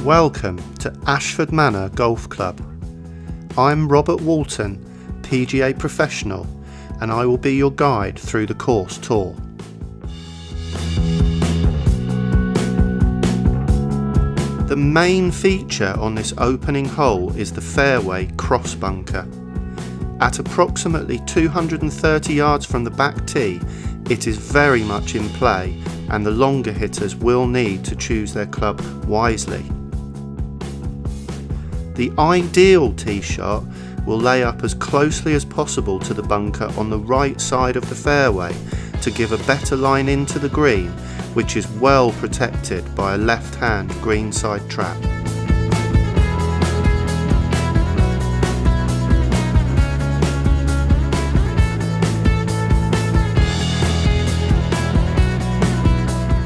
Welcome to Ashford Manor Golf Club. I'm Robert Walton, PGA professional, and I will be your guide through the course tour. The main feature on this opening hole is the fairway cross bunker. At approximately 230 yards from the back tee, it is very much in play, and the longer hitters will need to choose their club wisely. The ideal tee shot will lay up as closely as possible to the bunker on the right side of the fairway to give a better line into the green, which is well protected by a left-hand greenside trap.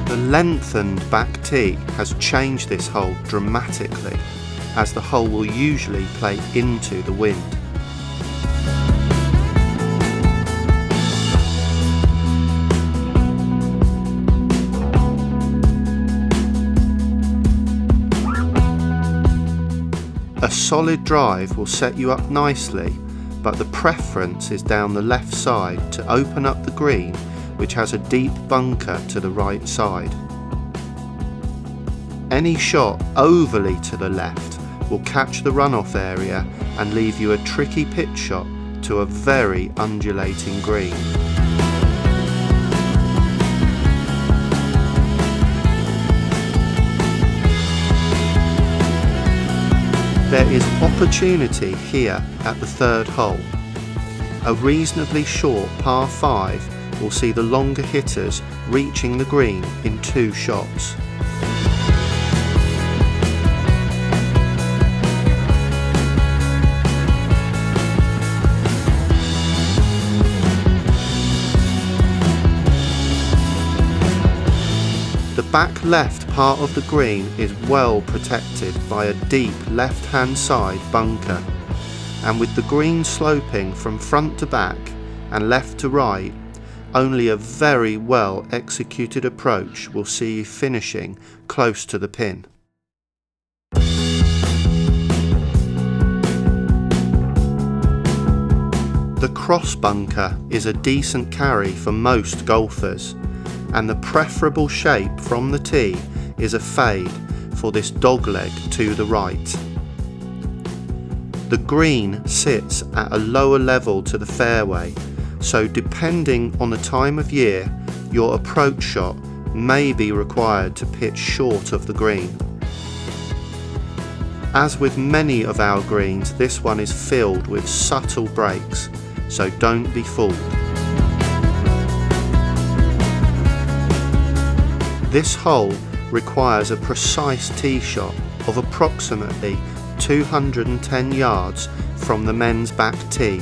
The lengthened back tee has changed this hole dramatically, as the hole will usually play into the wind. A solid drive will set you up nicely, but the preference is down the left side to open up the green, which has a deep bunker to the right side. Any shot overly to the left will catch the runoff area and leave you a tricky pitch shot to a very undulating green. There is opportunity here at the third hole. A reasonably short par 5 will see the longer hitters reaching the green in 2 shots. The back left part of the green is well protected by a deep left-hand side bunker, and with the green sloping from front to back and left to right, only a very well executed approach will see you finishing close to the pin. The cross bunker is a decent carry for most golfers, and the preferable shape from the tee is a fade for this dogleg to the right. The green sits at a lower level to the fairway, so depending on the time of year, your approach shot may be required to pitch short of the green. As with many of our greens, this one is filled with subtle breaks, so don't be fooled. This hole requires a precise tee shot of approximately 210 yards from the men's back tee.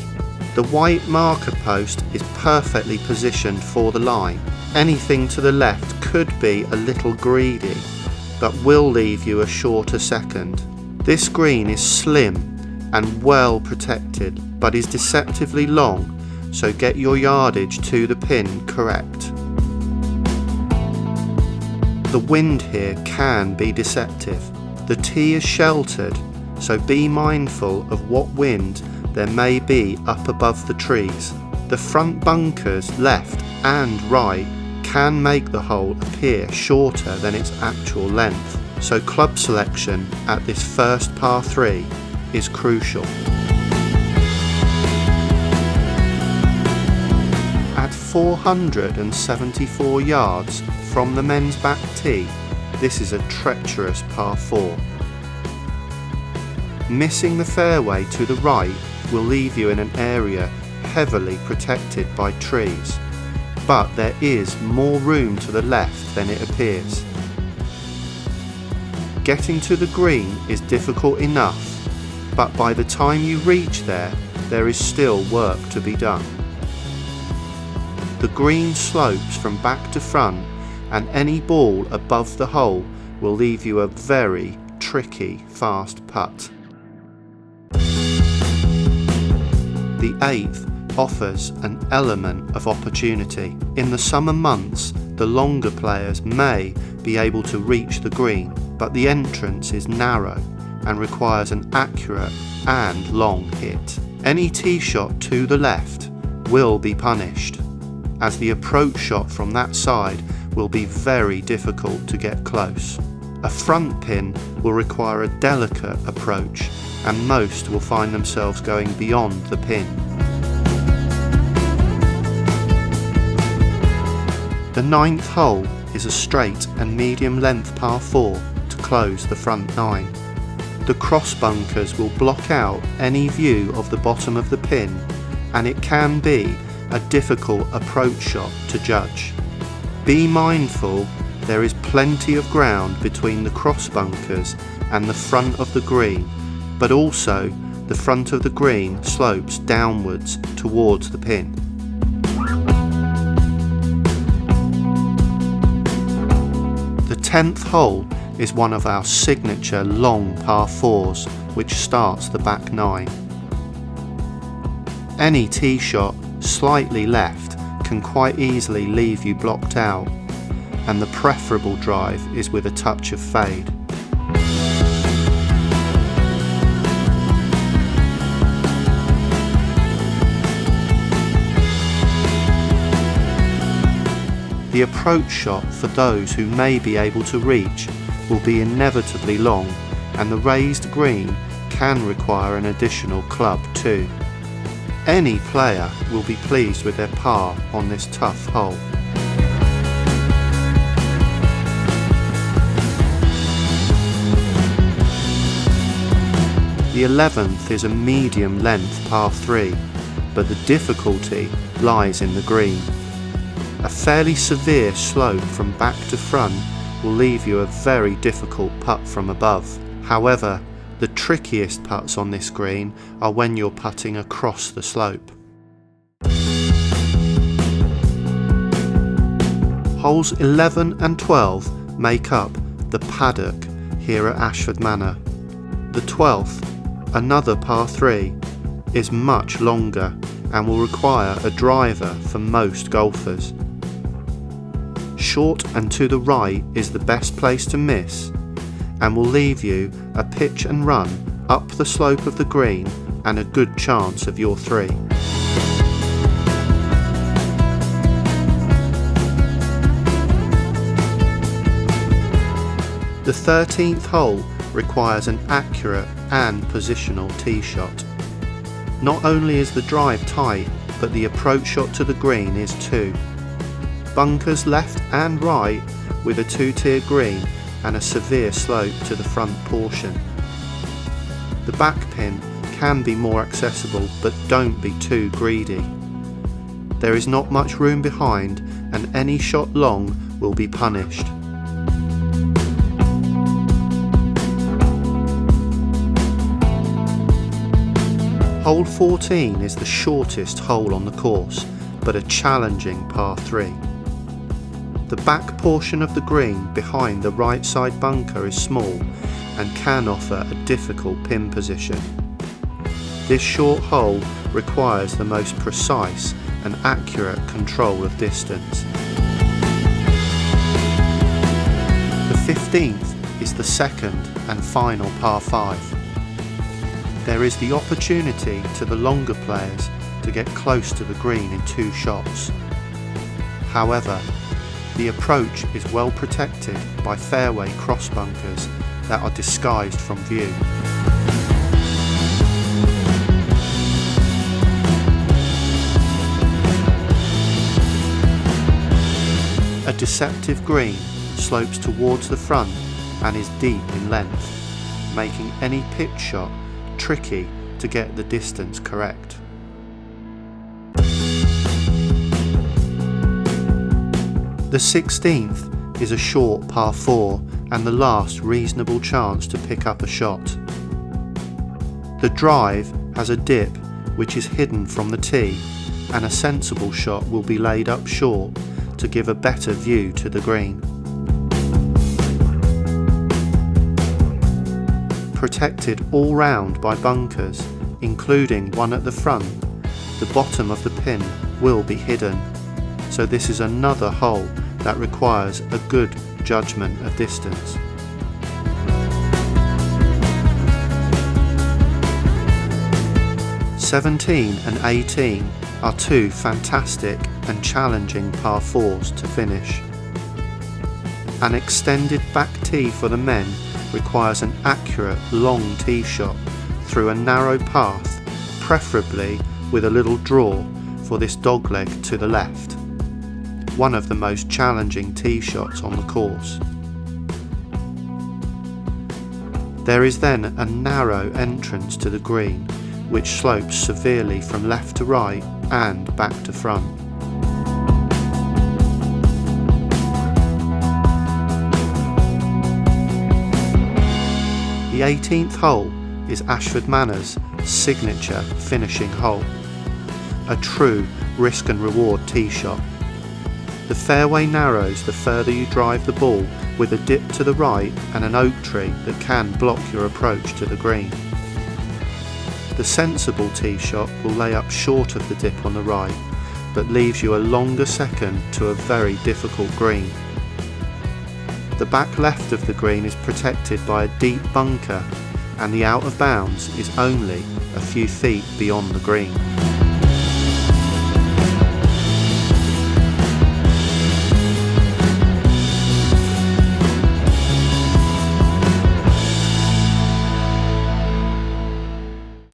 The white marker post is perfectly positioned for the line. Anything to the left could be a little greedy, but will leave you a shorter second. This green is slim and well protected, but is deceptively long, so get your yardage to the pin correct. The wind here can be deceptive. The tee is sheltered, so be mindful of what wind there may be up above the trees. The front bunkers left and right can make the hole appear shorter than its actual length, so club selection at this first par 3 is crucial. At 474 yards from the men's back tee, this is a treacherous par 4. Missing the fairway to the right will leave you in an area heavily protected by trees, but there is more room to the left than it appears. Getting to the green is difficult enough, but by the time you reach there, there is still work to be done. The green slopes from back to front, and any ball above the hole will leave you a very tricky fast putt. The 8th offers an element of opportunity. In the summer months, the longer players may be able to reach the green, but the entrance is narrow and requires an accurate and long hit. Any tee shot to the left will be punished, as the approach shot from that side will be very difficult to get close. A front pin will require a delicate approach, and most will find themselves going beyond the pin. The 9th hole is a straight and medium length par 4 to close the front 9. The cross bunkers will block out any view of the bottom of the pin, and it can be a difficult approach shot to judge. Be mindful there is plenty of ground between the cross bunkers and the front of the green, but also the front of the green slopes downwards towards the pin. The 10th hole is one of our signature long par 4s, which starts the back 9. Any tee shot slightly left can quite easily leave you blocked out, and the preferable drive is with a touch of fade. The approach shot for those who may be able to reach will be inevitably long, and the raised green can require an additional club too. Any player will be pleased with their par on this tough hole. The 11th is a medium length par 3, but the difficulty lies in the green. A fairly severe slope from back to front will leave you a very difficult putt from above. However, the trickiest putts on this green are when you're putting across the slope. Holes 11 and 12 make up the paddock here at Ashford Manor. The 12th, another par 3, is much longer and will require a driver for most golfers. Short and to the right is the best place to miss, and will leave you a pitch and run up the slope of the green and a good chance of your 3. The 13th hole requires an accurate and positional tee shot. Not only is the drive tight, but the approach shot to the green is too. Bunkers left and right with a 2-tier green and a severe slope to the front portion. The back pin can be more accessible, but don't be too greedy. There is not much room behind, and any shot long will be punished. Hole 14 is the shortest hole on the course, but a challenging par 3. The back portion of the green behind the right side bunker is small and can offer a difficult pin position. This short hole requires the most precise and accurate control of distance. The 15th is the second and final par 5. There is the opportunity to the longer players to get close to the green in 2 shots. However, the approach is well protected by fairway cross bunkers that are disguised from view. A deceptive green slopes towards the front and is deep in length, making any pitch shot tricky to get the distance correct. The 16th is a short par 4 and the last reasonable chance to pick up a shot. The drive has a dip which is hidden from the tee, and a sensible shot will be laid up short to give a better view to the green. Protected all round by bunkers, including one at the front, the bottom of the pin will be hidden, so this is another hole that requires a good judgment of distance. 17 and 18 are two fantastic and challenging par 4s to finish. An extended back tee for the men requires an accurate long tee shot through a narrow path, preferably with a little draw for this dogleg to the left, one of the most challenging tee shots on the course. There is then a narrow entrance to the green which slopes severely from left to right and back to front. The 18th hole is Ashford Manor's signature finishing hole, a true risk and reward tee shot. The fairway narrows the further you drive the ball, with a dip to the right and an oak tree that can block your approach to the green. The sensible tee shot will lay up short of the dip on the right, but leaves you a longer second to a very difficult green. The back left of the green is protected by a deep bunker, and the out of bounds is only a few feet beyond the green.